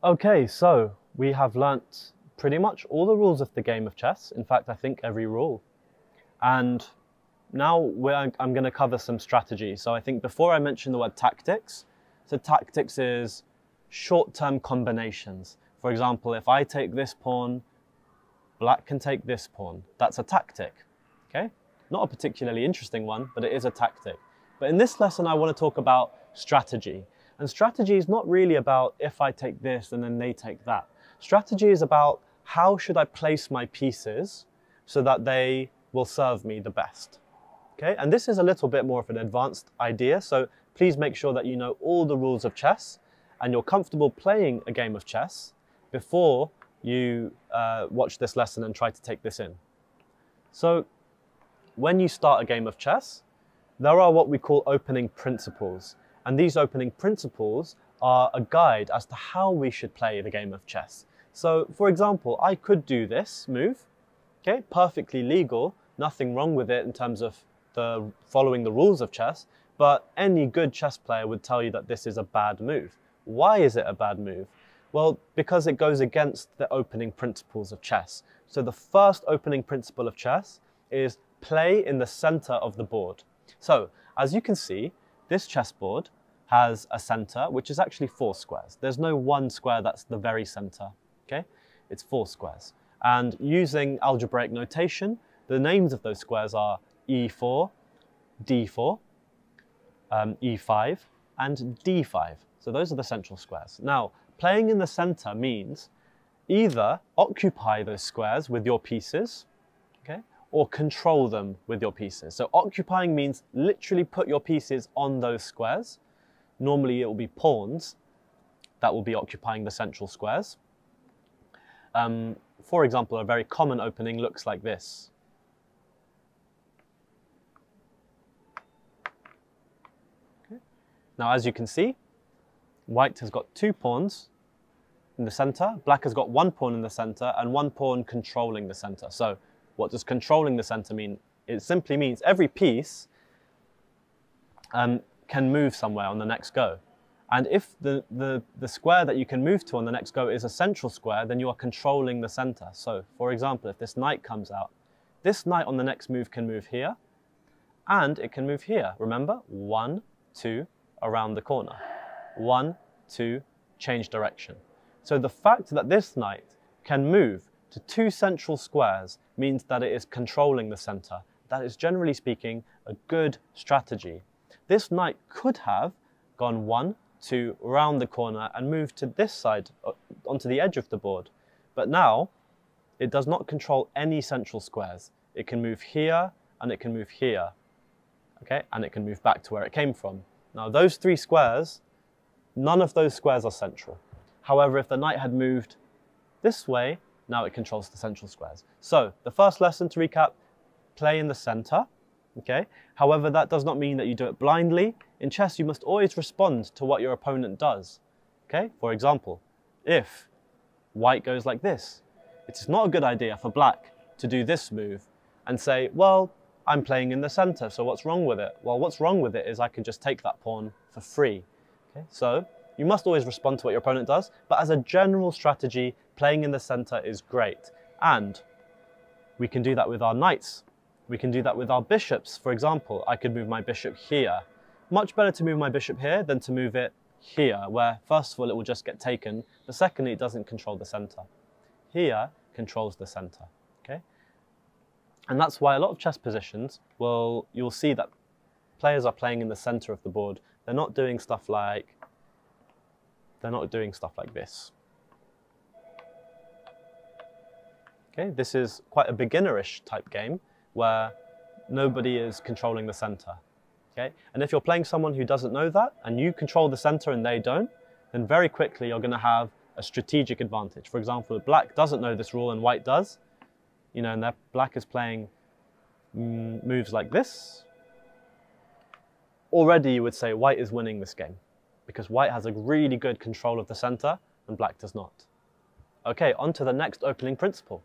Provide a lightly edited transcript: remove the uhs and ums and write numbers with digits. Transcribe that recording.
Okay, so we have learnt pretty much all the rules of the game of chess. In fact, I think every rule. And now I'm going to cover some strategy. So I think before I mentioned the word tactics, so tactics is short-term combinations. For example, if I take this pawn, black can take this pawn. That's a tactic, okay? Not a particularly interesting one, but it is a tactic. But in this lesson, I want to talk about strategy. And strategy is not really about if I take this and then they take that. Strategy is about how should I place my pieces so that they will serve me the best. Okay, and this is a little bit more of an advanced idea, so please make sure that you know all the rules of chess and you're comfortable playing a game of chess before you watch this lesson and try to take this in. So when you start a game of chess, there are what we call opening principles. And these opening principles are a guide as to how we should play the game of chess. So for example, I could do this move, okay, perfectly legal, nothing wrong with it in terms of following the rules of chess, but any good chess player would tell you that this is a bad move. Why is it a bad move? Well, because it goes against the opening principles of chess. So the first opening principle of chess is play in the center of the board. So as you can see, this chessboard has a center, which is actually 4 squares. There's no one square that's the very center, okay? It's 4 squares. And using algebraic notation, the names of those squares are E4, D4, E5, and D5. So those are the central squares. Now, playing in the center means either occupy those squares with your pieces, okay, or control them with your pieces. So occupying means literally put your pieces on those squares. Normally it will be pawns that will be occupying the central squares. For example, a very common opening looks like this. Okay. Now, as you can see, white has got 2 pawns in the center, black has got 1 pawn in the center, and 1 pawn controlling the center. So what does controlling the center mean? It simply means every piece can move somewhere on the next go. And if the square that you can move to on the next go is a central square, then you are controlling the center. So, for example, if this knight comes out, this knight on the next move can move here, and it can move here. Remember, 1, 2, around the corner. 1, 2, change direction. So the fact that this knight can move to 2 central squares means that it is controlling the center. That is, generally speaking, a good strategy. This knight could have gone 1, 2, around the corner and moved to this side, onto the edge of the board. But now, it does not control any central squares. It can move here, and it can move here, okay? And it can move back to where it came from. Now, those 3 squares, none of those squares are central. However, if the knight had moved this way, now it controls the central squares. So, the first lesson, to recap, play in the center, okay? However, that does not mean that you do it blindly. In chess, you must always respond to what your opponent does, okay? For example, if white goes like this, it is not a good idea for black to do this move and say, well, I'm playing in the center, so what's wrong with it? Well, what's wrong with it is I can just take that pawn for free, okay? So, you must always respond to what your opponent does, but as a general strategy, playing in the center is great. And we can do that with our knights. We can do that with our bishops. For example, I could move my bishop here. Much better to move my bishop here than to move it here, where first of all it will just get taken, but secondly it doesn't control the center. Here controls the center, okay? And that's why a lot of chess positions, you'll see that players are playing in the center of the board. They're not doing stuff like this. Okay, this is quite a beginnerish type game where nobody is controlling the center. Okay, and if you're playing someone who doesn't know that and you control the center and they don't, then very quickly you're going to have a strategic advantage. For example, if black doesn't know this rule and white does, you know, and black is playing moves like this, already you would say white is winning this game because white has a really good control of the center and black does not. Okay, on to the next opening principle.